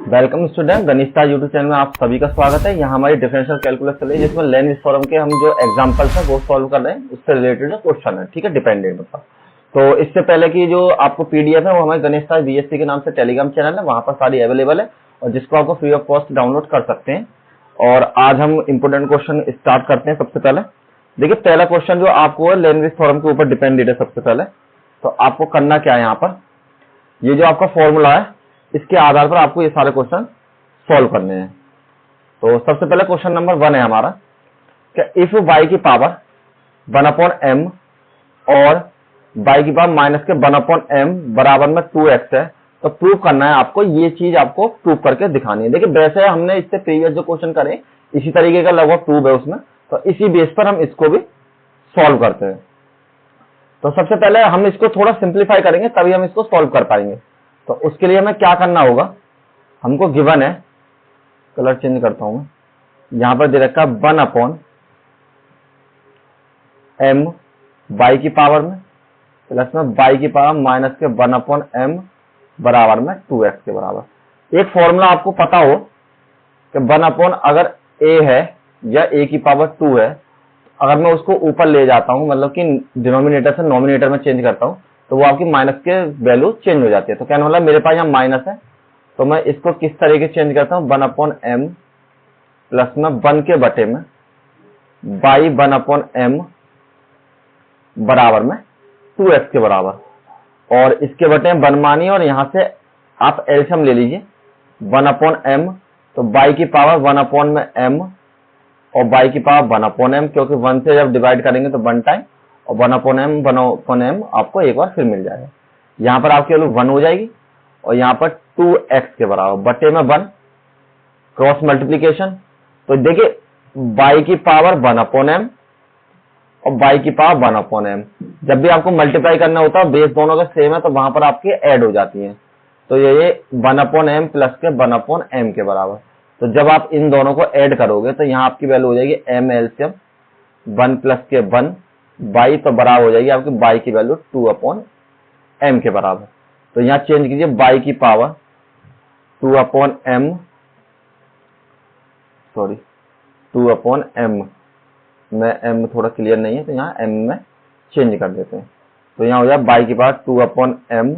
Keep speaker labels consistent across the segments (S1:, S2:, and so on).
S1: Welcome student, गणिता YouTube channel में आप सभी का स्वागत है। यहाँ हमारी डिफरेंशियल कैलकुलस चल रही है जिसमें लैंग्वेज फॉर्म के हम जो एग्जांपल्स है वो सॉल्व कर रहे हैं, उससे रिलेटेड क्वेश्चन है। ठीक है, डिपेंडेंट मतलब। तो इससे पहले की जो आपको पीडीएफ है वो हमारे गणिता बीएससी के नाम से टेलीग्राम चैनल है, वहां पर सारी अवेलेबल है और जिसको आपको फ्री ऑफ कॉस्ट डाउनलोड कर सकते हैं। और आज हम इंपोर्टेंट क्वेश्चन स्टार्ट करते हैं। सबसे पहले देखिए, पहला क्वेश्चन जो आपको है लैंग्वेज फॉर्म के ऊपर डिपेंडेड है। सबसे पहले तो आपको करना क्या है, यहाँ पर ये जो आपका फॉर्मूला है इसके आधार पर आपको ये सारे क्वेश्चन सॉल्व करने हैं। तो सबसे पहले क्वेश्चन नंबर 1 है हमारा, क्या इफ y की पावर 1/m और y की पावर माइनस के 1/m बराबर में 2x है, तो प्रूव करना है आपको। ये चीज आपको प्रूव करके दिखानी है। देखिए, वैसे हमने इससे प्रीवियस जो क्वेश्चन करे इसी तरीके का लगभग प्रूव है उसमें, तो इसी बेस पर हम इसको भी सॉल्व करते हैं। तो सबसे पहले हम इसको थोड़ा सिंप्लीफाई करेंगे तभी हम इसको सॉल्व कर पाएंगे। तो उसके लिए हमें क्या करना होगा, हमको गिवन है, कलर चेंज करता हूं मैं, यहां पर दे रखा 1/m y की पावर में प्लस में y की पावर माइनस के 1/m बराबर में 2x के बराबर। एक फॉर्मूला आपको पता हो कि 1 अगर a है या a की पावर 2 है, अगर मैं उसको ऊपर ले जाता हूं, मतलब कि डिनोमिनेटर से नोमिनेटर में चेंज करता हूं, तो वो आपकी माइनस के वैल्यू चेंज हो जाती है। तो क्या मतलब मेरे पास यहाँ माइनस है, तो मैं इसको किस तरीके चेंज करता हूं, 1/m प्लस में 1 के बटे में बाई 1/m बराबर में 2x के बराबर, और इसके बटे में 1 मानिए और यहां से आप एलसीएम ले लीजिए 1/m, तो बाई की पावर 1/m और बाई की पावर 1/m, क्योंकि 1 से जब डिवाइड करेंगे तो 1 टाइम, और 1/m आपको एक बार फिर मिल जाएगा। यहां पर आपकी वैल्यू 1 हो जाएगी और यहां पर 2x के बराबर बटे में 1 क्रॉस मल्टीप्लीकेशन। तो देखिए, y की पावर 1/m और y की पावर 1/m, जब भी आपको मल्टीप्लाई करना होता है बेस दोनों का सेम है तो वहां पर आपकी ऐड हो जाती है। तो ये 1/m प्लस के 1/m के बराबर। तो जब आप इन दोनों को ऐड करोगे तो यहाँ आपकी वैल्यू हो जाएगी m एलसीएम 1 प्लस के 1 y, तो बराबर हो जाएगी आपकी y की वैल्यू 2/m के बराबर। तो यहाँ चेंज कीजिए y की पावर 2/m, सॉरी 2/m में m थोड़ा क्लियर नहीं है तो यहाँ m में चेंज कर देते हैं। तो यहाँ हो जाए y की पावर 2/m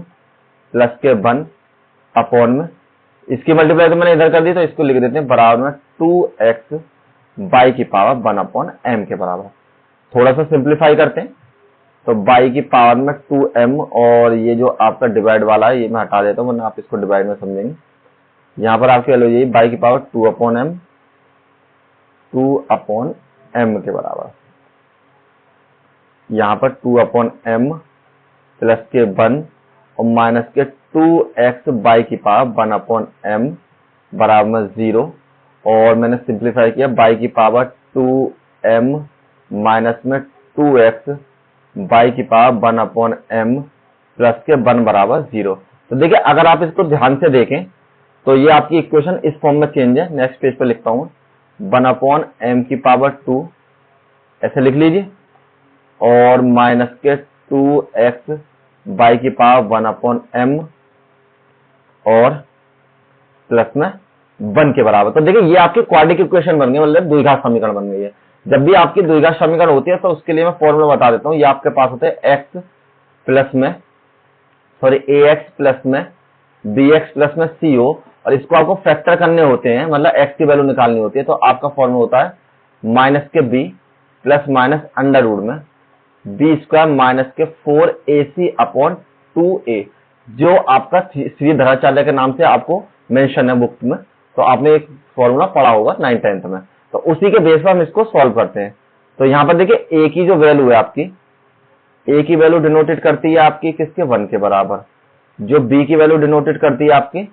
S1: प्लस के 1/m, इसकी मल्टीप्लाई तो मैंने इधर कर दी तो इसको लिख देते हैं बराबर में 2x y की पावर 1/m के बराबर। थोड़ा सा सिंप्लीफाई करते हैं तो y की पावर में 2m और ये जो आपका डिवाइड वाला है ये मैं हटा देता हूँ, वरना आप इसको डिवाइड में समझेंगे। यहाँ पर आपकी वैल्यू यही y की पावर 2/m के बराबर, यहाँ पर 2/m प्लस के 1 और माइनस के 2x y की पावर 1/m बराबर में 0, और मैंने सिंप्लीफाई किया y की पावर 2m माइनस में 2x y की पावर 1/m प्लस के 1 बराबर 0। तो देखिए, अगर आप इसको ध्यान से देखें तो ये आपकी इक्वेशन इस फॉर्म में चेंज है। नेक्स्ट पेज पे लिखता हूं 1/m की पावर 2 ऐसे लिख लीजिए, और माइनस के 2x y की पावर 1/m और प्लस में 1 के बराबर। तो देखिए, ये आपकी क्वाड्रेटिक इक्वेशन बन गई, मतलब द्विघात समीकरण बन गई है। जब भी आपकी द्विघात समीकरण होती है तो उसके लिए मैं फॉर्मूला बता देता हूं। ये आपके पास होते हैं x प्लस में ax प्लस में bx प्लस में co, और इसको आपको फैक्टर करने होते हैं, मतलब x की वैल्यू निकालनी होती है। तो आपका फॉर्मूला होता है माइनस के b plus minus under root में b स्क्वायर माइनस के 4ac/2a, जो आपका श्रीधराचार्य के नाम से आपको मेंशन है बुक में, तो आपने एक फॉर्मूला पढ़ा होगा 9th-10th में। तो उसी के बेस पर हम इसको सॉल्व करते हैं। तो यहाँ पर देखिए, a की जो वैल्यू है आपकी, a की वैल्यू डिनोटेड करती है आपकी किसके 1 के बराबर, जो b की वैल्यू डिनोटेड करती है आपकी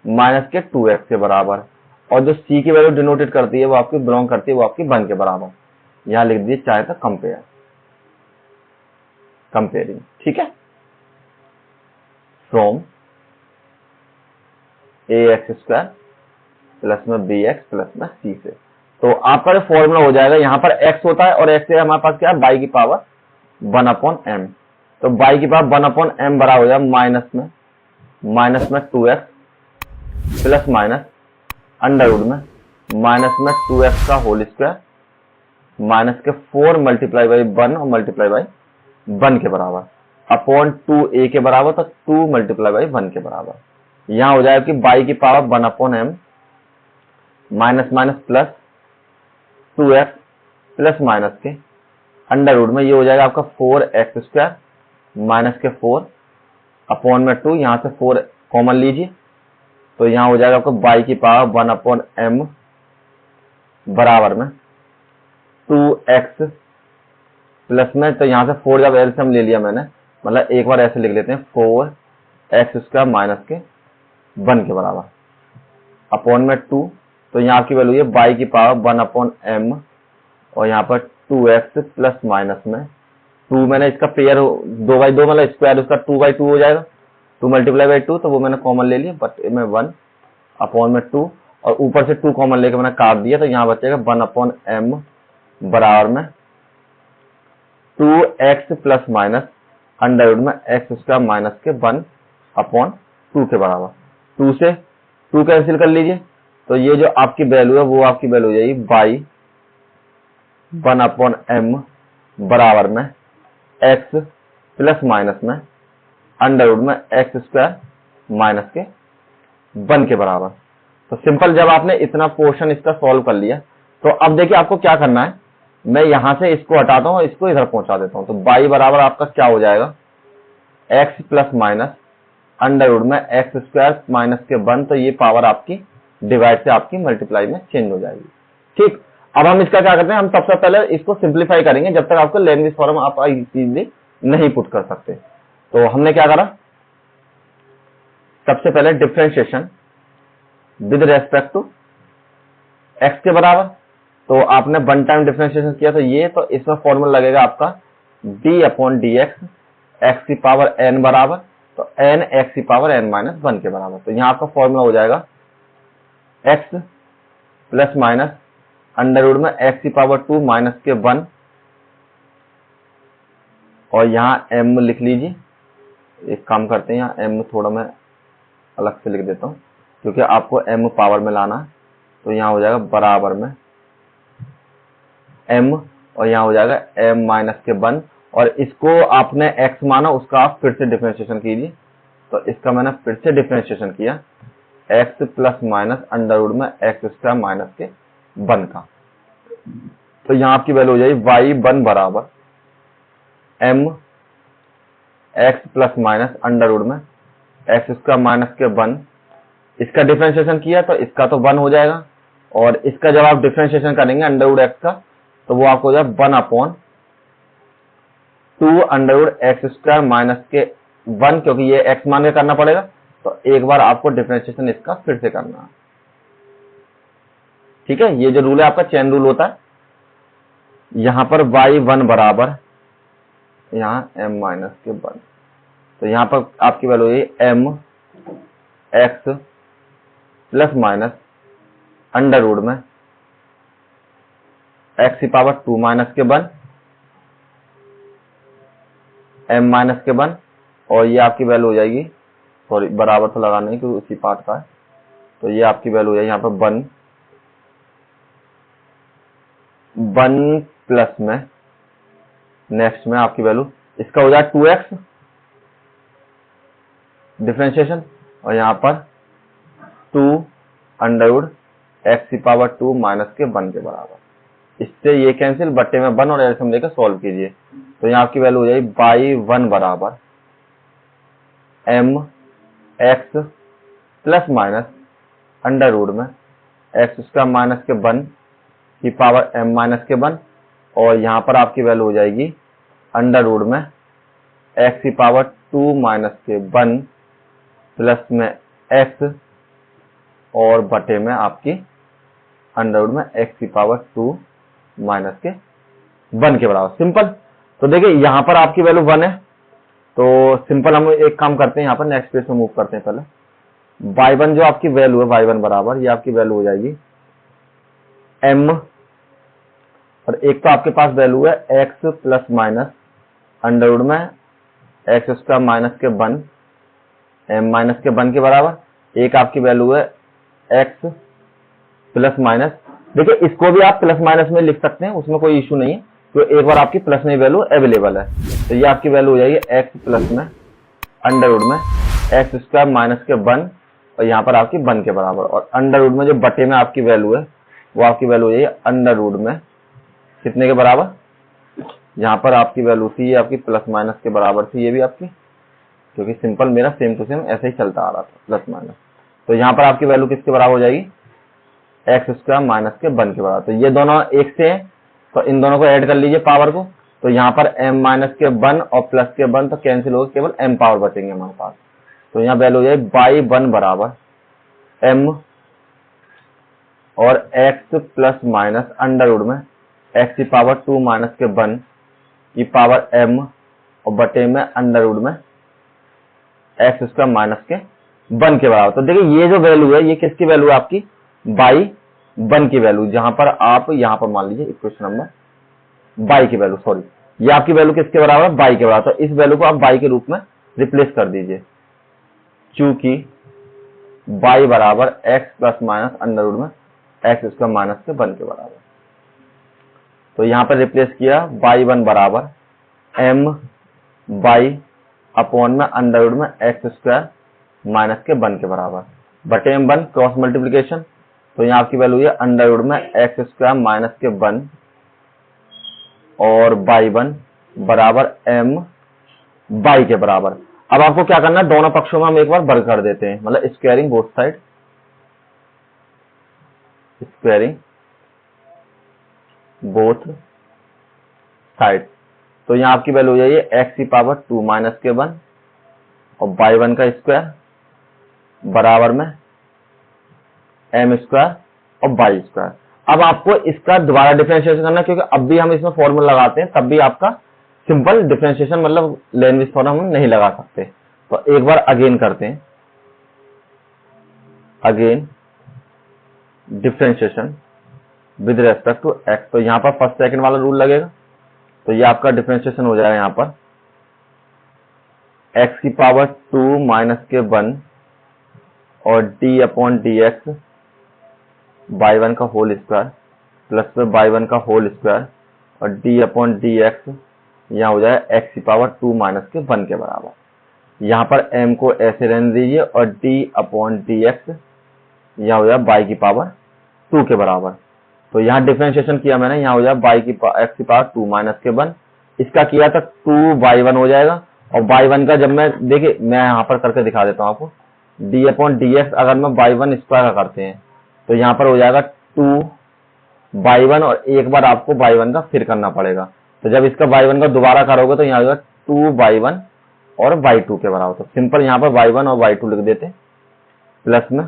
S1: माइनस के 2x के बराबर, और जो c की वैल्यू डिनोटेड करती है वो आपकी बिलोंग करती है वो आपकी 1 के बराबर। यहां लिख दीजिए चाहे तो कंपेयरिंग, ठीक है, फ्रॉम ax² प्लस में bx प्लस में c से। तो आपका जो फॉर्मूला हो जाएगा, यहाँ पर x होता है और x से हमारे पास क्या है y की पावर 1/m, तो y की पावर 1/m बराबर हो जाएगा माइनस में 2x plus minus under root में माइनस में 2x का होल स्क्वायर माइनस के 4 मल्टीप्लाई बाई 1 और मल्टीप्लाई बाई 1 के बराबर अपॉन 2a के बराबर, तो 2 मल्टीप्लाई बाई 1 के बराबर। यहां हो जाएगा कि y की power 1 upon m minus minus plus 2x plus minus के अंडर रूट में, ये हो जाएगा आपका 4x स्क्वायर माइनस के 4 अपॉन में 2, यहां से 4 कॉमन लीजिए, तो यहां हो जाएगा आपको y की पावर 1 अपॉन m बराबर में 2x प्लस में, तो यहां से 4 जब एलसीएम ले लिया मैंने, मतलब एक बार ऐसे लिख लेते हैं 4x स्क्वायर माइनस के 1 के बराबर अपॉन में 2, तो यहाँ आपकी वैल्यू है y की पावर 1 अपॉन m और यहाँ पर 2x प्लस माइनस में 2, मैंने इसका पेयर 2/2 मतलब स्क्वायर उसका 2/2 हो जाएगा, 2 मल्टीप्लाई बाई 2, तो वो मैंने कॉमन ले लिया, बट में 1 अपॉन में 2 और ऊपर से 2 कॉमन लेके मैंने काट दिया, तो यहाँ बचेगा 1 अपॉन m बराबर में 2x plus minus under root में x स्क्वायर माइनस के 1 अपॉन 2 के बराबर। 2 से 2 कैंसिल कर लीजिए, तो ये जो आपकी वैल्यू है वो आपकी वैल्यू हो जाएगी y 1 अपॉन m बराबर में x प्लस माइनस में अंडर रूट में x स्क्वायर माइनस के 1 के बराबर। तो सिंपल, जब आपने इतना पोर्शन इसका सॉल्व कर लिया, तो अब देखिए आपको क्या करना है, मैं यहां से इसको हटाता हूं और इसको इधर पहुंचा देता हूं, तो y बराबर आपका क्या हो जाएगा x plus minus under root में x स्क्वायर माइनस के 1, तो ये पावर आपकी डिवाइड से आपकी मल्टीप्लाई में चेंज हो जाएगी। ठीक, अब हम इसका क्या करते हैं, हम सबसे पहले इसको सिंप्लीफाई करेंगे जब तक आपको लैंग्वेज फॉर्म आप इजीली नहीं पुट कर सकते। तो हमने क्या करा, सबसे पहले differentiation with respect to x के बराबर, तो आपने 1 टाइम डिफरेंशिएशन किया, तो ये, तो इसमें फॉर्मूला लगेगा आपका d अपॉन dx x की पावर n बराबर, तो n x की पावर n माइनस 1 के बराबर। तो यहाँ आपका फॉर्मूला हो जाएगा x plus minus under root में x की पावर 2 माइनस के 1 और यहाँ m लिख लीजिए। एक काम करते हैं, यहाँ m थोड़ा मैं अलग से लिख देता हूँ क्योंकि आपको m पावर में लाना है, तो यहाँ हो जाएगा बराबर में m और यहाँ हो जाएगा m माइनस के 1, और इसको आपने x माना, उसका आप फिर से डिफरेंशिएशन कीजिए, तो इसका मैंने फिर से डिफरेंशिएशन किया x plus minus under root में x स्क्वायर माइनस के 1 का, तो यहाँ आपकी वैल्यू हो जाएगी y1 बराबर m x plus minus under root में x स्क्वायर माइनस के 1, इसका डिफरेंशिएशन किया तो इसका तो 1 हो जाएगा, और इसका जब आप डिफरेंशिएशन करेंगे अंडर रूट x का, तो वो आपको हो जाएगा 1 upon 2 under root x square minus के 1, क्योंकि ये x मान के करना पड़ेगा, तो एक बार आपको डिफरेंशिएशन इसका फिर से करना है। ठीक है, ये जो रूल है आपका चेन रूल होता है। यहां पर y1 बराबर यहाँ m माइनस के 1, तो यहां पर आपकी वैल्यू है m x plus minus under root में x की पावर 2 माइनस के 1 m माइनस के 1, और ये आपकी वैल्यू हो जाएगी, सॉरी बराबर तो लगाना है क्योंकि उसी पार्ट का है, तो ये आपकी वैल्यू हो जाएगी यहाँ पर 1 प्लस में नेक्स्ट में आपकी वैल्यू इसका हो जाए 2x डिफरेंशिएशन, और यहाँ पर 2 अंडर रूट x की पावर 2 माइनस के 1 के बराबर। इससे ये कैंसिल, बट्टे में 1 और एलसीएम लेकर सॉल्व कीजिए, तो यहाँ आपकी वैल्यू हो जाएगी y1 बराबर m x plus minus under root में x स्क्वायर माइनस के 1 की पावर m माइनस के 1, और यहाँ पर आपकी वैल्यू हो जाएगी अंडर रूट में x की पावर 2 माइनस के 1 प्लस में x और बटे में आपकी अंडर रूट में x की पावर 2 माइनस के 1 के बराबर। सिंपल, तो देखिए यहाँ पर आपकी वैल्यू 1 है, तो सिंपल हम एक काम करते हैं, यहाँ पर नेक्स्ट पेज में मूव करते हैं। पहले y1 जो आपकी वैल्यू है y1 बराबर, ये आपकी वैल्यू हो जाएगी m, और एक तो आपके पास वैल्यू है x plus minus under root में x स्क्वायर माइनस के 1 m माइनस के 1 के बराबर, एक आपकी वैल्यू है x प्लस माइनस, देखिए इसको भी आप प्लस माइनस में लिख सकते हैं, उसमें कोई इशू नहीं है, तो एक बार आपकी प्लस में वैल्यू अवेलेबल है। तो ये आपकी वैल्यू हो जाएगी x प्लस में अंडर रूट में एक्स स्क्वायर माइनस के 1 और यहाँ पर आपकी 1 के बराबर, और अंडर रूट में जो बटे में आपकी वैल्यू है वो आपकी वैल्यू है अंडर रूट में कितने के बराबर, यहाँ पर आपकी वैल्यू थी ये आपकी प्लस माइनस के बराबर थी, ये भी आपकी, क्योंकि सिंपल मेरा सेम टू सेम ऐसे ही चलता आ रहा था प्लस माइनस। तो यहाँ पर आपकी वैल्यू किसके बराबर हो जाएगी, एक्स स्क्वायर माइनस के 1 के बराबर। तो ये दोनों एक से हैं, तो इन दोनों को ऐड कर लीजिए पावर को, तो यहाँ पर m माइनस के 1 और प्लस के 1 तो कैंसिल होगा, केवल m पावर बचेंगे हमारे पास। तो यहाँ वैल्यू हो जाएगी बाई 1 बराबर m और x plus minus under root में x की पावर 2 माइनस के 1 की पावर m और बटे में अंडर रूट में x स्क्वायर माइनस के 1 के बराबर। तो देखिए ये जो वैल्यू है ये किसकी वैल्यू है, आपकी बाई 1 की वैल्यू, जहां पर आप यहां पर मान लीजिए इक्वेशन नंबर बाई की वैल्यू, सॉरी ये आपकी वैल्यू किसके बराबर है, बाई के बराबर। तो इस वैल्यू को आप बाई के रूप में रिप्लेस कर दीजिए, चूंकि बाई बराबर x plus minus under root में x स्क्वायर माइनस के 1 के बराबर। तो यहां पर रिप्लेस किया, बाई 1 बराबर m बाई अपॉन में अंडर रूट में x स्क्वायर माइनस के 1 के बराबर बटे m1 क्रॉस मल्टीप्लीकेशन। तो यहाँ आपकी वैल्यू है अंडर रूट में एक्स स्क्वायर माइनस के 1 और बाई 1 बराबर m बाई के बराबर। अब आपको क्या करना है, दोनों पक्षों में हम एक बार वर्ग कर देते हैं, मतलब squaring both side, squaring both side. तो यहाँ आपकी वैल्यू हो जाएगी एक्स की पावर 2 माइनस के 1 और बाई 1 का स्क्वायर बराबर में m स्क्वायर और बाई स्क्वायर। अब आपको इसका दोबारा डिफरेंशिएशन करना है, क्योंकि अब भी हम इसमें फॉर्मूला लगाते हैं तब भी आपका सिंपल डिफरेंशिएशन मतलब लैंग्वेज फॉर्म हम नहीं लगा सकते। तो एक बार अगेन करते हैं, again differentiation with respect to x. तो यहां पर फर्स्ट सेकंड वाला रूल लगेगा, तो ये आपका डिफरेंशिएशन हो जाएगा यहां पर एक्स की पावर 2 माइनस के 1 और D upon d x by 1 का होल स्क्वायर प्लस में बाई 1 का होल स्क्वायर और डी अपॉन डी एक्स यहाँ हो जाए एक्स की पावर 2 माइनस के 1 के बराबर। यहाँ पर m को ऐसे रहने दीजिए और d अपॉन डी एक्स यहाँ हो जाए बाई की पावर 2 के बराबर। तो यहाँ डिफरेंशिएशन किया मैंने, यहाँ हो जाए बाई की एक्स की पावर 2 माइनस के 1, इसका किया था 2 बाई 1 हो जाएगा, और बाई 1 का जब मैं देखिए मैं यहाँ पर करके दिखा देता हूँ आपको, d अपॉन डी एक्स अगर मैं बाई 1 स्क्वायर का करते हैं तो यहाँ पर हो जाएगा 2 बाई 1 और एक बार आपको बाई 1 का फिर करना पड़ेगा। तो जब इसका बाई 1 का दोबारा करोगे तो यहाँ हो जाएगा 2 बाई 1 और बाई 2 के बराबर। तो सिंपल यहाँ पर बाई 1 और बाई 2 लिख देते हैं, प्लस में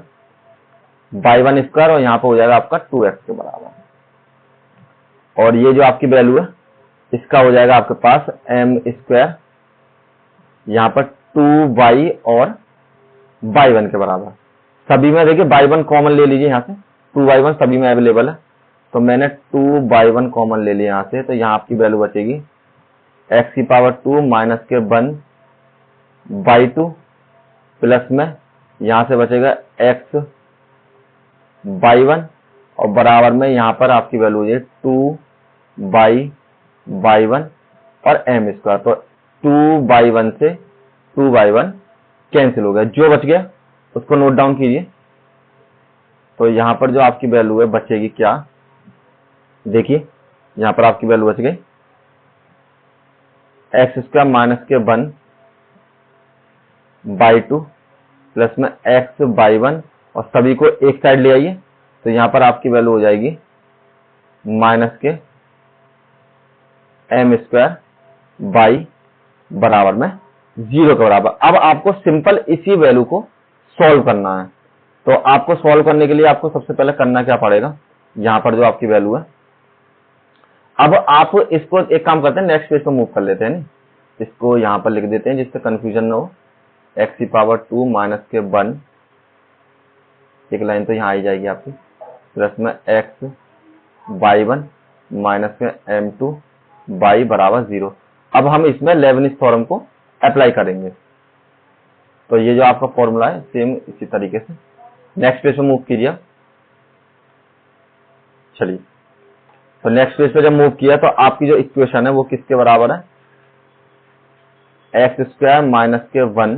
S1: बाई 1 स्क्वायर और यहाँ पर हो जाएगा आपका 2x के बराबर। और ये जो आपकी वैल्यू है इसका हो जाएगा आपके पास m स्क्वायर यहाँ पर 2 बाई और बाई 1 के बराबर। सभी में देखिए बाई 1 कॉमन ले लीजिए, यहाँ से 2 बाई 1 सभी में अवेलेबल है, तो मैंने 2 बाई 1 कॉमन ले लिया यहाँ से। तो यहाँ आपकी वैल्यू बचेगी x की पावर 2 माइनस के 1 बाई 2 प्लस में यहाँ से बचेगा x बाई 1 और बराबर में यहाँ पर आपकी वैल्यू हो जाएगी 2 बाई 1 और m स्क्वायर। तो 2 बाई 1 से 2 बाई 1 कैंसिल हो गया, जो बच गया उसको नोट डाउन कीजिए। तो यहां पर जो आपकी वैल्यू है बचेगी क्या, देखिए यहां पर आपकी वैल्यू बच गई एक्स स्क्वायर माइनस के 1 बाई 2 प्लस में एक्स बाई 1 और सभी को एक साइड ले आइए, तो यहां पर आपकी वैल्यू हो जाएगी माइनस के m स्क्वायर बाई बराबर में 0 के बराबर। अब आपको सिंपल इसी वैल्यू को सॉल्व करना है। तो आपको सॉल्व करने के लिए आपको सबसे पहले करना क्या पड़ेगा, यहां पर जो आपकी वैल्यू है, अब आप इसको एक काम करते हैं नेक्स्ट पेज पर मूव कर लेते हैं, इसको यहां पर लिख देते हैं जिससे कंफ्यूजन ना हो। एक्स की पावर 2 माइनस के 1, एक लाइन तो यहां आई जाएगी आपकी, प्लस में एक्स बाई 1 माइनस में m2 बाई बराबर 0। अब हम इसमें लेबनिज थ्योरम को अप्लाई करेंगे। तो ये जो आपका फॉर्मूला है सेम इसी तरीके से। नेक्स्ट पेज पे मूव कीजिए। चलिए, तो नेक्स्ट पेज पे जब मूव किया तो आपकी जो इक्वेशन है वो किसके बराबर है, एक्स स्क्वायर माइनस के 1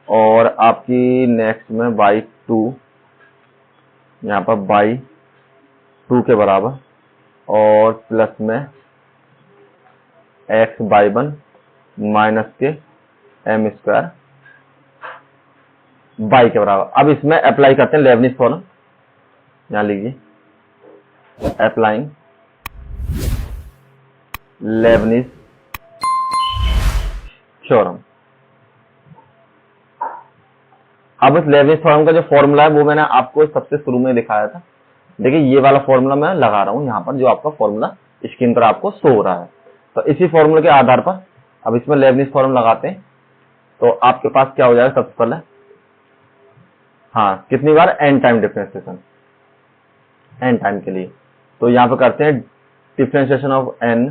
S1: और आपकी नेक्स्ट में बाई 2, यहाँ पर बाई 2 के बराबर और प्लस में एक्स बाई 1 माइनस के एम स्क्वायर बाई के बराबर। अब इसमें अप्लाई करते हैं लेबनिज फॉर्मूला, यहां लीजिए, अप्लाइंग लेबनिज थ्योरम। अब इस लेबनिज थ्योरम का जो फॉर्मूला है वो मैंने आपको सबसे शुरू में दिखाया था। देखिए ये वाला फॉर्मूला मैं लगा रहा हूं यहाँ पर, जो आपका फॉर्मूला स्क्रीन पर आपको शो हो रहा है। तो इसी फॉर्मूले के आधार पर अब इसमें लेबनिज थ्योरम लगाते हैं। तो आपके पास क्या हो जाएगा, सबसे पहले हाँ कितनी बार, n time differentiation, n time के लिए। तो यहाँ पे करते हैं डिफरेंशिएशन ऑफ एन,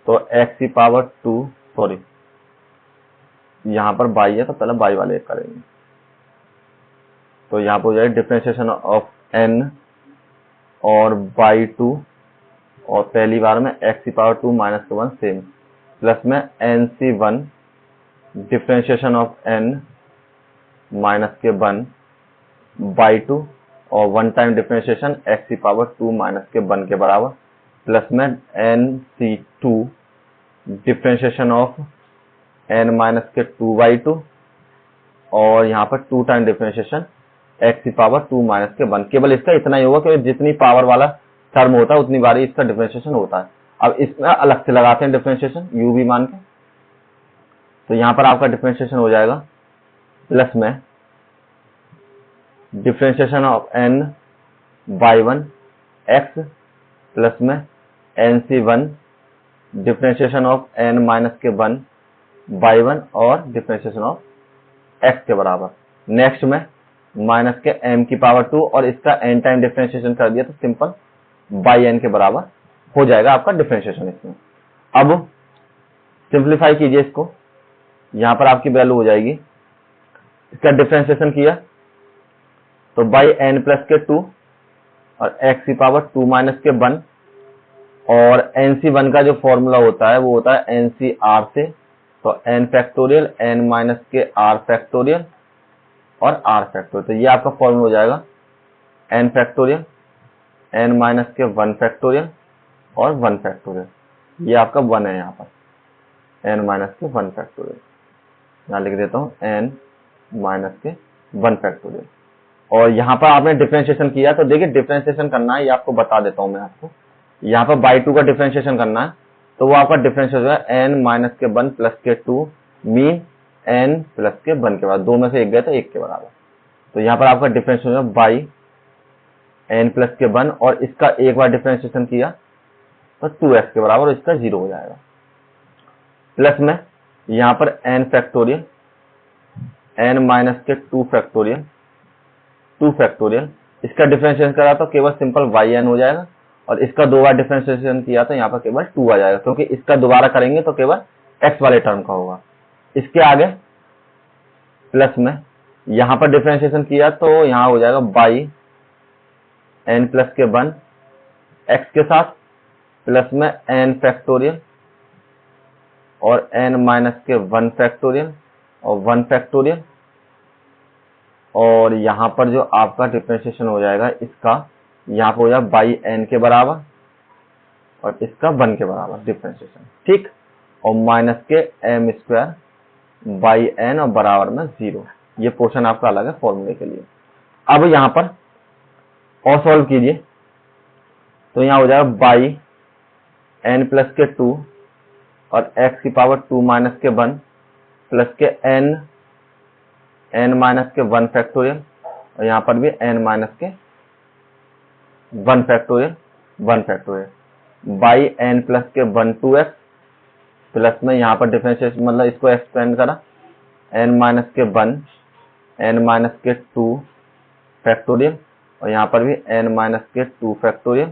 S1: तो एक्स की पावर 2, सॉरी यहाँ पर बाई है तो पहले बाई वाले करेंगे। तो यहाँ पर हो जाएगा डिफरेंशिएशन ऑफ एन और बाई 2 और पहली बार में एक्स की पावर 2 माइनस के 1 सेम, प्लस में n c 1 differentiation of n minus के 1 बाई 2 और 1 टाइम डिफरेंशिएशन एक्स की पावर 2 माइनस के 1 के बराबर, प्लस में n c 2 differentiation of n minus के 2 बाई 2 और यहाँ पर 2 टाइम डिफरेंशिएशन एक्स की पावर 2 माइनस के 1। केवल इसका इतना ही होगा कि जितनी पावर वाला टर्म होता है उतनी बार इसका डिफरेंशिएशन होता है। अब इसमें अलग से लगाते हैं डिफरेंशिएशन यू भी मान के। तो यहाँ पर आपका डिफरेंशिएशन हो जाएगा प्लस में differentiation of n by 1 x plus में n c 1 differentiation of n minus के 1 बाई 1 और डिफरेंशिएशन ऑफ एक्स के बराबर। नेक्स्ट में माइनस के एम की पावर 2 और इसका एन टाइम डिफरेंशिएशन कर दिया तो सिंपल बाई एन के बराबर हो जाएगा आपका डिफरेंशिएशन इसमें। अब सिंप्लीफाई कीजिए इसको, यहां पर आपकी वैल्यू हो जाएगी, इसका डिफरेंशिएशन किया तो बाई एन प्लस के 2 और एक्स की पावर 2 माइनस के 1 और एन सी 1 का जो फॉर्मूला होता है वो होता है एन सी आर से, तो एन फैक्टोरियल एन माइनस के आर फैक्टोरियल और आर फैक्टोरियल। तो ये आपका फॉर्मूला हो जाएगा एन फैक्टोरियल एन माइनस के 1 फैक्टोरियल और 1 फैक्टोरियल। ये आपका 1 है यहाँ पर एन माइनस के 1 फैक्टोरियल, यहाँ लिख देता हूँ एन माइनस के 1 फैक्टोरियल। और यहाँ पर आपने डिफरेंशिएशन किया तो देखिए डिफरेंशिएशन करना है, ये आपको बता देता हूँ मैं आपको। यहाँ पर बाई 2 का डिफरेंशिएशन करना है तो वो आपका डिफरेंशिएशन है एन माइनस के 1 प्लस के 2 मीन एन प्लस के 1 के बाद, दो में से एक गया तो 1 के बराबर। तो यहाँ पर आपका डिफरेंशिएशन है बाई एन प्लस के 1 और इसका एक बार डिफरेंशिएशन किया तो 2x के बराबर, इसका 0 हो जाएगा। प्लस में यहाँ पर एन फैक्टोरियल एन माइनस के 2 फैक्टोरियल 2 फैक्टोरियल, इसका डिफरेंशिएशन करा तो केवल सिंपल वाई एन हो जाएगा और इसका दो बार डिफरेंशिएशन किया तो यहाँ पर केवल 2 आ जाएगा, क्योंकि इसका दोबारा करेंगे तो केवल x वाले टर्म का होगा। इसके आगे प्लस में यहाँ पर डिफरेंशिएशन किया तो यहाँ हो जाएगा बाई एन प्लस के 1 x के साथ प्लस में एन फैक्टोरियल और एन माइनस के 1 फैक्टोरियल और 1 फैक्टोरियल और यहाँ पर जो आपका डिफरेंशिएशन हो जाएगा इसका यहाँ पर हो जाएगा बाई एन के बराबर और इसका 1 के बराबर डिफरेंशिएशन, ठीक। और माइनस के एम स्क्वायर बाई एन और बराबर में 0। ये पोर्शन आपका अलग है फॉर्मूले के लिए। अब यहाँ पर और सॉल्व कीजिए तो यहाँ हो जाएगा बाई एन प्लस के 2 और एक्स की पावर 2 माइनस के 1 प्लस के एन माइनस के 1 फैक्टोरियल और यहाँ पर भी एन माइनस के 1 फैक्टोरियल बाई एन प्लस के 1 2x प्लस में यहाँ पर डिफरेंशिएशन मतलब इसको एक्सपेंड करा एन माइनस के 1 एन माइनस के 2 फैक्टोरियल और यहाँ पर भी एन माइनस के 2 फैक्टोरियल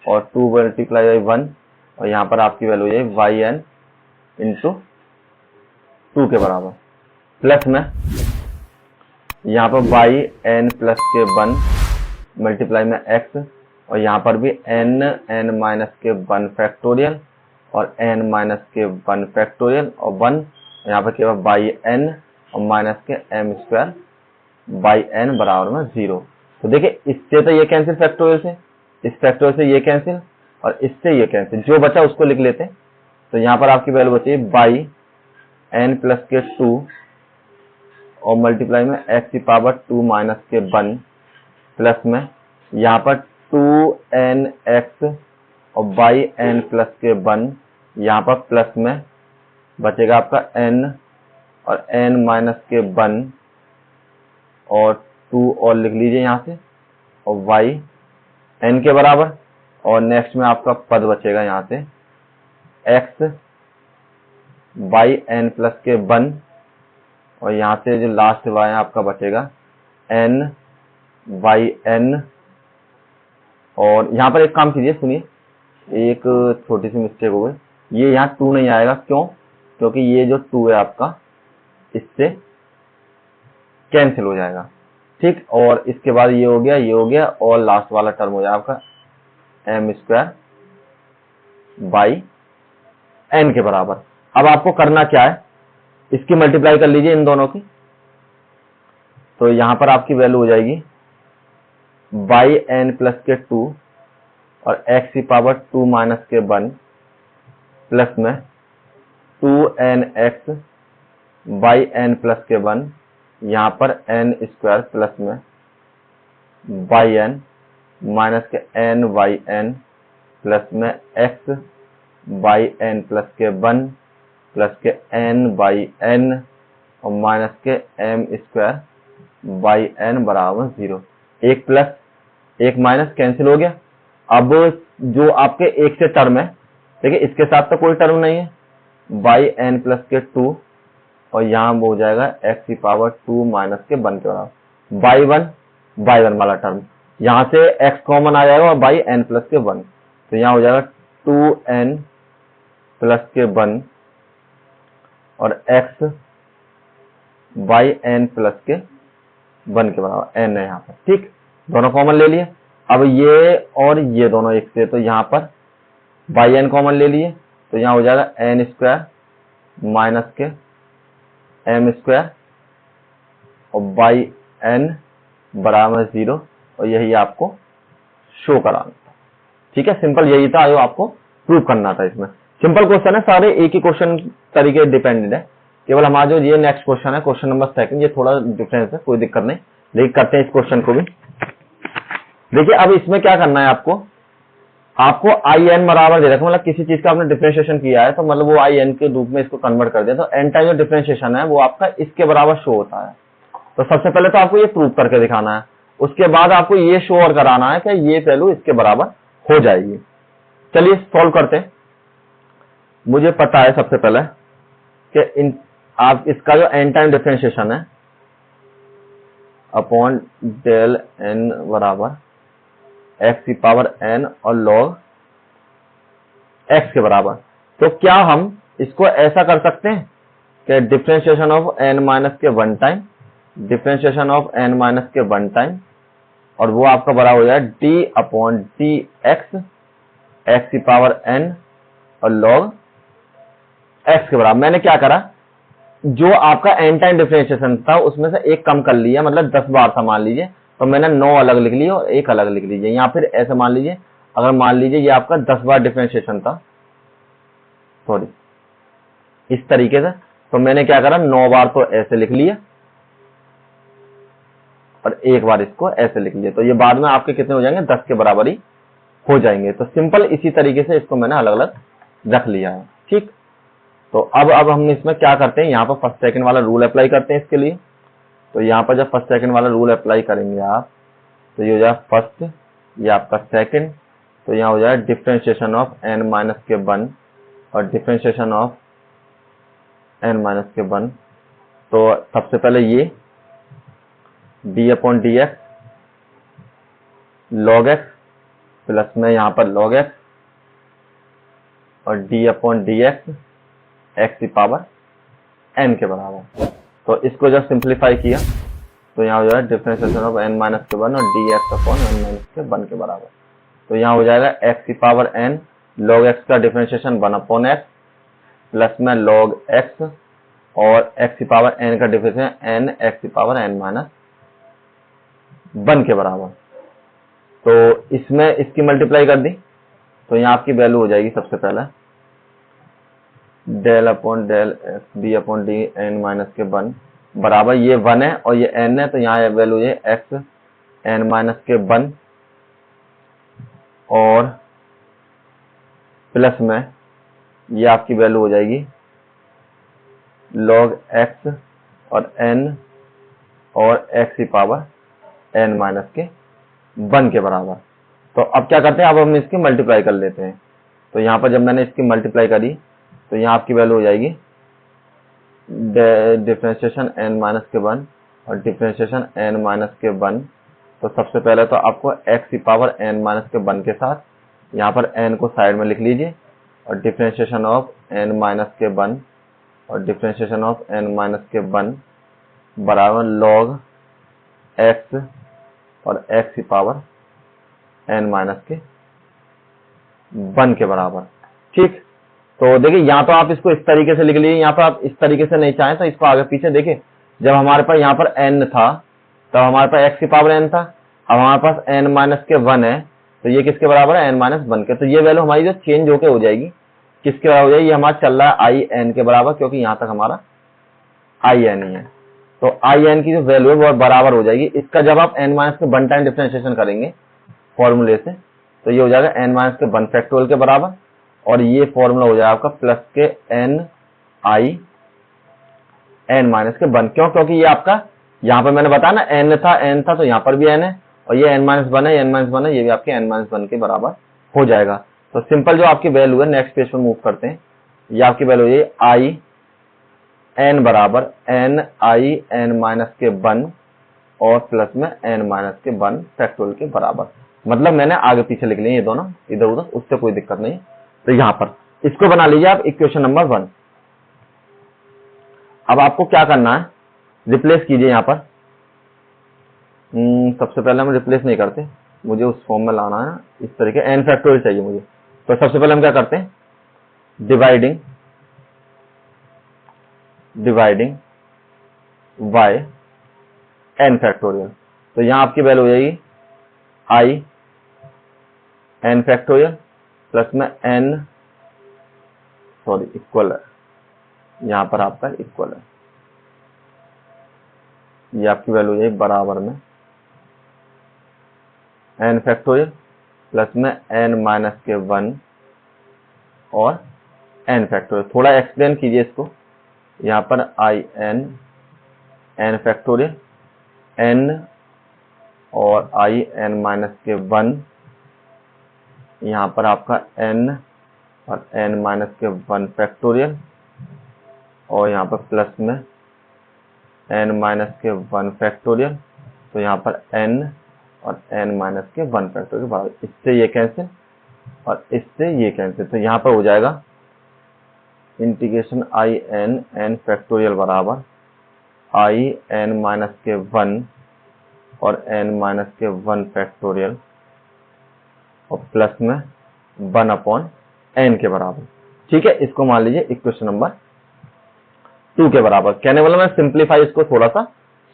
S1: और 2 मल्टीप्लाई बाई 1 और यहाँ पर आपकी वैल्यू है वाई एन इंटू 2 के बराबर। प्लस में यहाँ पर बाई एन प्लस के 1 मल्टीप्लाई में एक्स, और यहाँ पर भी एन माइनस के 1 फैक्टोरियल और एन माइनस के 1 फैक्टोरियल और 1, यहाँ पर केवल बाई एन और माइनस के एम स्क्वायर बाई एन बराबर में 0। तो देखिए इससे तो ये कैंसिल फैक्टोरियल से, इस फैक्टोरियल से ये कैंसिल और इससे ये कैंसिल, जो बचा उसको लिख लेते हैं। तो यहाँ पर आपकी वैल्यू बची बाई एन प्लस के 2 और मल्टीप्लाई में एक्स की पावर 2 माइनस के 1 प्लस में यहाँ पर 2n x और बाई एन प्लस के 1, यहाँ पर प्लस में बचेगा आपका n और n माइनस के 1 और 2 और लिख लीजिए यहाँ से, और y n के बराबर, और नेक्स्ट में आपका पद बचेगा यहाँ से x बाई एन प्लस के 1 और यहाँ से जो लास्ट y है आपका बचेगा n बाई n। और यहाँ पर एक काम कीजिए, सुनिए, एक छोटी सी मिस्टेक हो गई, ये यहाँ 2 नहीं आएगा, क्यों? क्योंकि ये जो 2 है आपका इससे कैंसिल हो जाएगा, ठीक। और इसके बाद ये हो गया, ये हो गया, और लास्ट वाला टर्म हो जाएगा आपका एम स्क्वायर बाई एन के बराबर। अब आपको करना क्या है, इसकी मल्टीप्लाई कर लीजिए इन दोनों की, तो यहां पर आपकी वैल्यू हो जाएगी बाई एन प्लस के 2 और एक्स की पावर 2 माइनस के 1 प्लस में 2n x by N plus के 1, यहाँ पर n स्क्वायर प्लस में बाई एन माइनस के n बाई एन प्लस में x बाई एन प्लस के 1 प्लस के n बाई n और माइनस के m स्क्वायर बाई एन बराबर 0। एक प्लस एक माइनस कैंसिल हो गया। अब जो आपके एक से टर्म है, देखिए इसके साथ तो कोई टर्म नहीं है, बाई एन प्लस के 2 और यहाँ हो जाएगा एक्स की पावर 2 माइनस के 1 के बराबर बाई 1 वाला टर्म, यहाँ से x कॉमन आ जाएगा और बाई एन प्लस के 1, तो यहाँ हो जाएगा 2n प्लस के 1 और x बाई एन प्लस के 1 के बराबर n है यहाँ पर, ठीक। दोनों कॉमन ले लिए। अब ये और ये दोनों एक से, तो यहाँ पर बाई एन कॉमन ले लिए, तो यहाँ हो जाएगा एन स्क्वायर माइनस के एम स्क्वायर और बाई एन बराबर 0, और यही आपको शो कराना था, ठीक है। सिंपल यही था जो आपको प्रूव करना था। इसमें सिंपल क्वेश्चन है, सारे एक ही क्वेश्चन तरीके डिपेंडेड है, केवल हमारा जो ये नेक्स्ट क्वेश्चन है, क्वेश्चन नंबर 2, ये थोड़ा डिफरेंस है, कोई दिक्कत नहीं, लेकिन करते हैं इस क्वेश्चन को भी। देखिए अब इसमें क्या करना है, आपको आई एन बराबर दे रखा, मतलब किसी चीज का आपने डिफरेंशिएशन किया है, तो मतलब वो आई एन के रूप में इसको कन्वर्ट कर दिया, तो एन टाइम जो डिफरेंशिएशन है वो आपका इसके बराबर शो होता है। तो सबसे पहले तो आपको ये प्रूव करके दिखाना है, उसके बाद आपको ये शो और कराना है कि ये वैल्यू इसके बराबर हो जाएगी। चलिए सॉल्व करते हैं। मुझे पता है सबसे पहले कि आप इसका जो एन टाइम डिफरेंशिएशन है अपॉन डेल एन बराबर एक्स की पावर एन और लॉग एक्स के बराबर, तो क्या हम इसको ऐसा कर सकते हैं कि डिफरेंशिएशन ऑफ एन माइनस के 1 time, differentiation of n minus के 1 टाइम, और वो आपका बराबर हो जाए d upon d x x की पावर एन और लॉग एक्स के बराबर। मैंने क्या करा, जो आपका एन टाइम डिफरेंशिएशन था उसमें से एक कम कर लिया, मतलब 10 बार था मान लीजिए, तो मैंने 9 अलग लिख लिए और एक अलग लिख लीजिए, या फिर ऐसे मान लीजिए, अगर मान लीजिए ये आपका 10 बार डिफरेंशिएशन था, सॉरी इस तरीके से, तो मैंने क्या करा 9 बार तो ऐसे लिख लिया और एक बार इसको ऐसे लिख लिया, तो ये बाद में आपके कितने हो जाएंगे, 10 के बराबर ही हो जाएंगे। तो सिंपल इसी तरीके से इसको मैंने अलग अलग रख लिया है, ठीक। तो अब हम इसमें क्या करते हैं, यहाँ पर फर्स्ट सेकंड वाला रूल अप्लाई करते हैं इसके लिए। तो यहाँ पर जब फर्स्ट सेकंड वाला रूल अप्लाई करेंगे आप, तो ये हो जाएगा फर्स्ट, ये आपका सेकंड, तो यहाँ हो जाएगा डिफरेंशिएशन ऑफ एन माइनस के 1 और डिफरेंशिएशन ऑफ एन माइनस के 1। तो सबसे पहले ये D upon d x log x plus में यहाँ पर लॉग एक्स और D upon d x x की पावर एन के बराबर। तो इसको जब सिंप्लीफाई किया तो यहाँ हो जाएगा डिफरेंशिएशन ऑफ n माइनस के 1 और dx अपॉन n माइनस के 1 के बराबर। तो यहाँ हो जाएगा x की पावर n log x का डिफरेंशिएशन 1 अपॉन x प्लस में log x और x की पावर n का डिफरेंशिएशन n x की पावर n माइनस 1 के बराबर। तो इसमें इसकी मल्टीप्लाई कर दी तो यहाँ आपकी वैल्यू हो जाएगी सबसे पहले del upon del x d upon d n minus के 1 बराबर, ये 1 है और ये n है तो यहाँ वैल्यू है एक्स एन माइनस के 1 और प्लस में ये आपकी वैल्यू हो जाएगी log x और n और x की पावर n माइनस के 1 के बराबर। तो अब क्या करते हैं, अब हम इसकी मल्टीप्लाई कर लेते हैं। तो यहाँ पर जब मैंने इसकी मल्टीप्लाई करी तो यहाँ आपकी वैल्यू हो जाएगी डिफरेंशिएशन n माइनस के 1 और डिफरेंशिएशन n माइनस के 1। तो सबसे पहले तो आपको x की पावर n माइनस के 1 के साथ यहाँ पर n को साइड में लिख लीजिए और डिफरेंशिएशन ऑफ n माइनस के 1 और डिफरेंशिएशन ऑफ n माइनस के 1 बराबर log x और x की पावर n माइनस के 1 के बराबर। ठीक, तो देखिए यहाँ तो आप इसको इस तरीके से लिख लीजिए, यहाँ पर आप इस तरीके से नहीं चाहें तो इसको आगे पीछे देखिए। जब हमारे पास यहाँ पर n था तब हमारे पास x की पावर n था, अब हमारे पास n माइनस के 1 है तो ये किसके बराबर है, n माइनस 1 के। तो ये वैल्यू हमारी जो चेंज होके हो जाएगी किसके बराबर हो जाएगी, ये हमारा चल रहा है i n के बराबर, क्योंकि यहाँ तक हमारा i n ही है। तो i n की जो वैल्यू है वो बराबर हो जाएगी इसका जब आप n माइनस के 1 टाइम डिफरेंशिएशन करेंगे फॉर्मूले से, तो ये हो जाएगा n माइनस के 1 फैक्टोरियल के बराबर और ये फॉर्मूला हो जाएगा आपका प्लस के n i n माइनस के 1। क्यों, क्योंकि ये आपका यहाँ पर मैंने बताया ना n था तो यहाँ पर भी n है और ये n माइनस 1 है, n माइनस 1 है, ये भी आपके n माइनस 1 के बराबर हो जाएगा। तो सिंपल जो आपकी वैल्यू है नेक्स्ट पेज पर मूव करते हैं, ये आपकी वैल्यू है i n बराबर n i n माइनस के 1 और प्लस में n माइनस के 1 फैक्टोरियल के बराबर। मतलब मैंने आगे पीछे लिख लिए ये दोनों इधर उधर, उससे कोई दिक्कत नहीं। तो यहां पर इसको बना लीजिए आप इक्वेशन नंबर 1। अब आपको क्या करना है, रिप्लेस कीजिए यहां पर। सबसे पहले हम रिप्लेस नहीं करते, मुझे उस फॉर्म में लाना है, इस तरीके n फैक्टोरियल चाहिए मुझे। तो सबसे पहले हम क्या करते हैं, डिवाइडिंग बाय n फैक्टोरियल। तो यहां आपकी वैल्यू हो जाएगी i n फैक्टोरियल प्लस में n इक्वल है, यहां पर आपका इक्वल है, ये आपकी वैल्यू है बराबर में n फैक्टोरियल प्लस में n माइनस के 1 और n फैक्टोरियल। थोड़ा एक्सप्लेन कीजिए इसको, यहां पर i n फैक्टोरियल n और i n माइनस के 1, यहां पर आपका n और n माइनस के 1 फैक्टोरियल और यहाँ पर प्लस में n माइनस के 1 फैक्टोरियल। तो यहाँ पर n और n माइनस के 1 फैक्टोरियल बराबर, इससे ये कैंसिल और इससे ये कैंसिल। तो यहाँ पर हो जाएगा इंटीग्रेशन i n फैक्टोरियल बराबर i n माइनस के 1 और n माइनस के 1 फैक्टोरियल और प्लस में 1 अपॉन n के बराबर। ठीक है, इसको मान लीजिए इक्वेशन नंबर 2 के बराबर। कहने वाला मैं सिंप्लीफाई इसको थोड़ा सा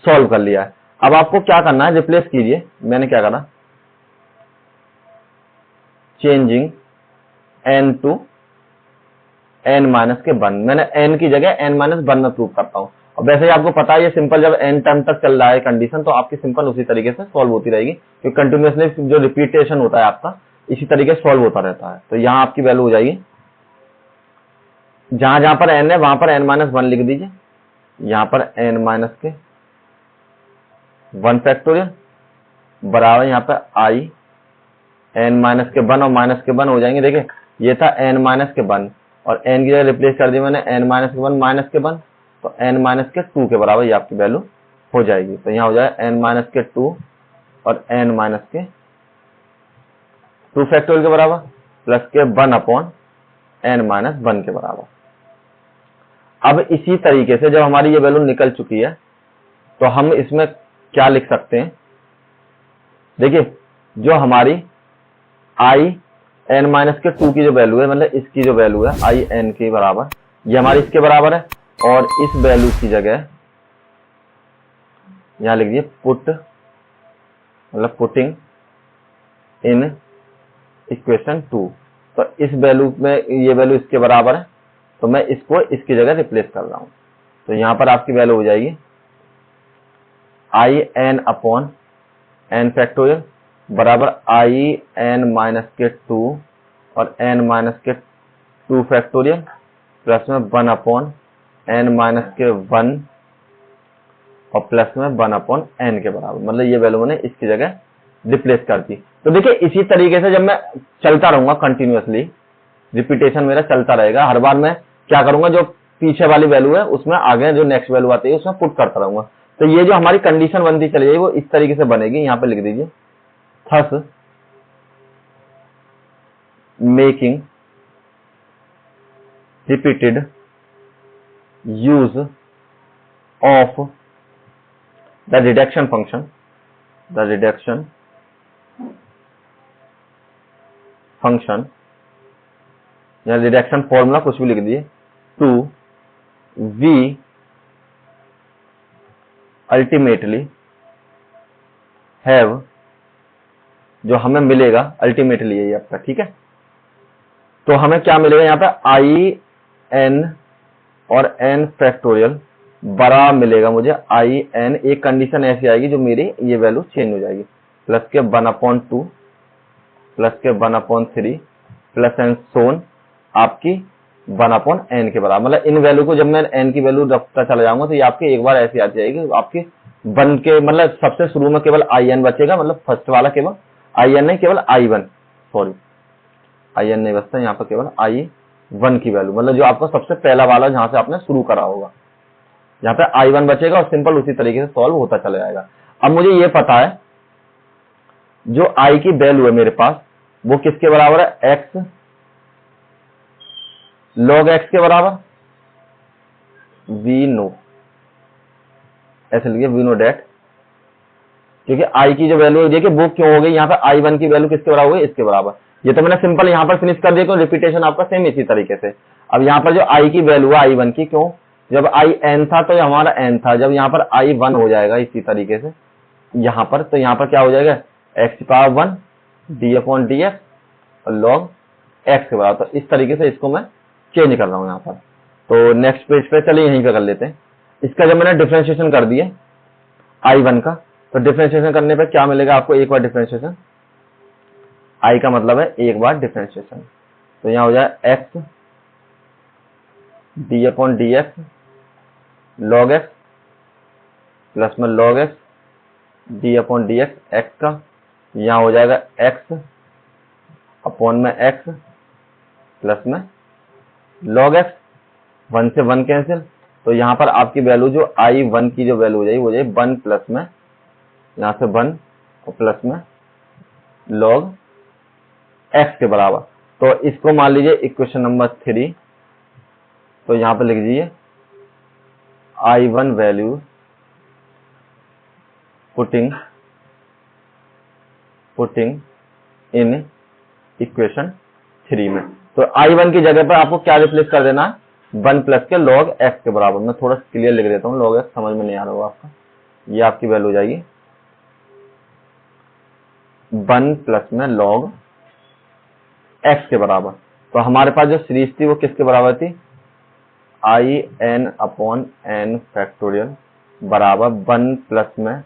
S1: सॉल्व कर लिया है। अब आपको क्या करना है, रिप्लेस कीजिए। मैंने क्या करा, changing n to n minus के 1, मैंने n की जगह n माइनस 1 में प्रूव करता हूं। और वैसे ही आपको पता है ये सिंपल जब n टर्म तक चल रहा है कंडीशन तो आपकी सिंपल उसी तरीके से सॉल्व होती रहेगी, क्योंकि कंटिन्यूअसली जो रिपीटेशन होता है आपका इसी तरीके से सॉल्व होता रहता है। तो यहां आपकी वैल्यू हो जाएगी, जहां जहां पर n है वहां पर n माइनस 1 लिख दीजिए, यहां पर n माइनस के 1 फैक्टोरियल बराबर यहाँ पर i n माइनस के 1 और माइनस के 1 हो जाएंगे। देखिए ये था n माइनस के 1 और n की जगह रिप्लेस कर दिया मैंने n माइनस के 1 माइनस के 1, तो n माइनस के 2 के बराबर ये आपकी वैल्यू हो जाएगी। तो यहाँ हो जाएगा n माइनस के 2 और n माइनस के 2 फैक्टोरियल के बराबर प्लस के 1 अपॉन n माइनस 1 के बराबर। अब इसी तरीके से जब हमारी ये वैल्यू निकल चुकी है तो हम इसमें क्या लिख सकते हैं, देखिए जो हमारी आई एन माइनस के 2 की जो वैल्यू है, मतलब इसकी जो वैल्यू है आई एन के बराबर, ये हमारी इसके बराबर है, और इस वैल्यू की जगह यहां लिख दिए पुट, मतलब पुटिंग इन इक्वेशन 2। तो इस वैल्यू में ये वैल्यू इसके बराबर है, तो मैं इसको इसकी जगह रिप्लेस कर रहा हूं। तो यहां पर आपकी वैल्यू हो जाएगी I n upon n factorial बराबर आई एन माइनस के 2 और एन माइनस के 2 फैक्टोरियल प्लस में 1 अपॉन एन माइनस के 1 और प्लस में 1 अपॉन एन के बराबर, मतलब ये वैल्यू मैंने इसकी जगह रिप्लेस कर दी। तो देखिए इसी तरीके से जब मैं चलता रहूंगा कंटिन्यूअसली, रिपीटेशन मेरा चलता रहेगा, हर बार मैं क्या करूंगा, जो पीछे वाली वैल्यू है उसमें आगे जो नेक्स्ट वैल्यू आती है उसमें पुट करता रहूंगा। तो ये जो हमारी कंडीशन बनती चली जाएगी वो इस तरीके से बनेगी, यहां पे लिख दीजिए thus making repeated use of the reduction function, the reduction function या रिडक्शन फॉर्मूला कुछ भी लिख दिए, टू वी अल्टीमेटली हैव, जो हमें मिलेगा अल्टीमेटली यही आपका, ठीक है। तो हमें क्या मिलेगा यहाँ पे आई एन और एन फैक्टोरियल बड़ा मिलेगा मुझे आई एन, एक कंडीशन ऐसी आएगी जो मेरी ये वैल्यू चेंज हो जाएगी, प्लस के 1/2 प्लस के 1/3 प्लस एन सोन आपकी 1/n के बराबर। मतलब इन वैल्यू को जब मैं n की वैल्यू रखता चला जाऊंगा तो ये आपकी एक बार ऐसी आ जाएगी आपकी 1 के, मतलब सबसे शुरू में केवल in बचेगा, मतलब फर्स्ट वाला केवल in नहीं, केवल i1, सॉरी in नहीं बचता यहाँ पर, केवल i1 की वैल्यू, मतलब जो आपका सबसे पहला वाला जहां से आपने शुरू करा होगा, यहाँ पे i1 बचेगा और सिंपल उसी तरीके से सॉल्व होता चला जाएगा। अब मुझे ये पता है जो i की वैल्यू है मेरे पास वो किसके बराबर है, x log x के बराबर, वी नो, ऐसे लिखिए वी नो डेट, क्योंकि i की जो वैल्यू है देखिए वो क्यों हो गई, यहाँ पे i1 की वैल्यू किसके बराबर हुई, इसके बराबर। ये तो मैंने सिंपल यहाँ पर फिनिश कर दिया, तो रिपीटेशन आपका सेम इसी तरीके से। अब यहाँ पर जो i की वैल्यू है i1 की, क्यों, जब in था तो हमारा n था, जब यहाँ पर i1 हो जाएगा इसी तरीके से यहाँ पर, तो यहाँ पर क्या हो जाएगा x की पावर 1 d/dx और log x के बराबर। तो इस तरीके से इसको मैं चेंज कर रहा हूं यहाँ पर। तो नेक्स्ट पेज पे चलिए यहीं पे कर लेते हैं। इसका जब मैंने डिफरेंशिएशन कर दिया i1 का, तो डिफरेंशिएशन करने पे क्या मिलेगा आपको, एक बार डिफरेंशिएशन, i का मतलब है एक बार डिफरेंशिएशन, तो यहाँ हो जाए x d/dx log x plus में log x d/dx x का, यहाँ हो जाएगा x अपॉन में x प्लस में log x, 1 से 1 कैंसिल, तो यहाँ पर आपकी वैल्यू जो i1 की जो वैल्यू हो जाएगी वो जाएगी 1 प्लस में, यहाँ से 1 और प्लस में log x के बराबर। तो इसको मान लीजिए इक्वेशन नंबर 3, तो यहाँ पर लिख दीजिए i1 value putting in equation 3 में। तो i1 की जगह पर आपको क्या रिप्लेस कर देना है, 1 प्लस के log x के बराबर। मैं थोड़ा क्लियर लिख देता हूँ, log x समझ में नहीं आ रहा होगा आपका, ये आपकी वैल्यू हो जाएगी 1 प्लस में log x के बराबर। तो हमारे पास जो सीरीज थी वो किसके बराबर थी, in अपॉन n फैक्टोरियल बराबर 1 प्लस में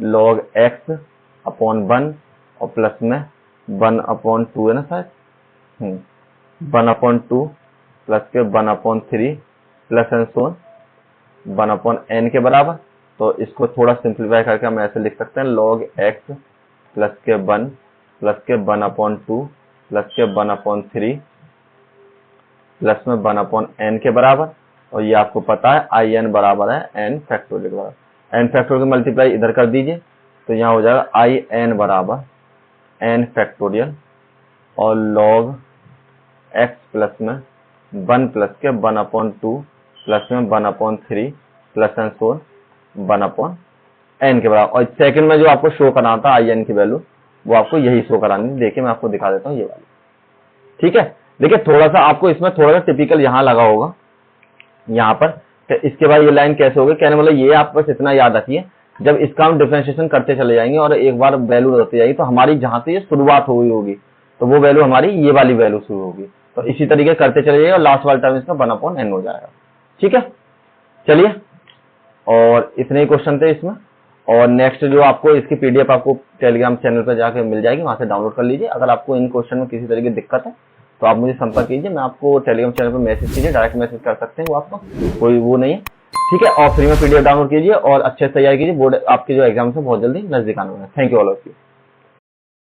S1: log x अपॉन 1 और प्लस में 1/2 है ना शायद, 1/2 प्लस के 1/3 प्लस एंड सोन 1/n के बराबर। तो इसको थोड़ा सिंप्लीफाई करके हम ऐसे लिख सकते हैं log x प्लस के 1 प्लस के 1/2 प्लस के 1/3 प्लस में 1/n के बराबर। और ये आपको पता है in बराबर है n फैक्टोरियल के बराबर। n फैक्टोरियल की मल्टीप्लाई इधर कर दीजिए, तो यहाँ हो जाएगा in बराबर n फैक्टोरियल और log x प्लस में 1 प्लस के 1/2 प्लस में 1/3 प्लस एंड सो 1/n के बराबर। और सेकंड में जो आपको शो कराना था आई एन की वैल्यू, वो आपको यही शो करानी है। देखिए मैं आपको दिखा देता हूँ ये वाली, ठीक है। देखिए थोड़ा सा आपको इसमें थोड़ा सा टिपिकल यहाँ लगा होगा, यहाँ पर। तो इसके बाद ये लाइन कैसे होगी, कहने मतलब ये आप बस इतना याद रखिए, जब इसका हम डिफरेंशिएशन करते चले जाएंगे और एक बार वैल्यू होती जाएगी, तो हमारी जहां से ये शुरुआत हुई होगी, तो वो वैल्यू हमारी ये वाली वैल्यू शुरू होगी। तो इसी तरीके करते चले जाइए और लास्ट वाला टर्म इसका 1/n हो जाएगा, ठीक है। चलिए, और इतने ही क्वेश्चन थे इसमें। और नेक्स्ट जो आपको इसकी पीडीएफ आपको टेलीग्राम चैनल पर जाकर मिल जाएगी, वहां से डाउनलोड कर लीजिए। अगर आपको इन क्वेश्चन में किसी तरह की दिक्कत है तो आप मुझे संपर्क कीजिए, मैं आपको टेलीग्राम चैनल पर मैसेज कीजिए, डायरेक्ट मैसेज कर सकते हैं, वो आपको कोई वो नहीं है, ठीक है। और फ्री में पीडीएफ डाउनलोड कीजिए और अच्छे से तैयारी कीजिए, बोर्ड आपके जो एग्जाम है बहुत जल्दी नजदीक आने वाला है। Thank you all of you.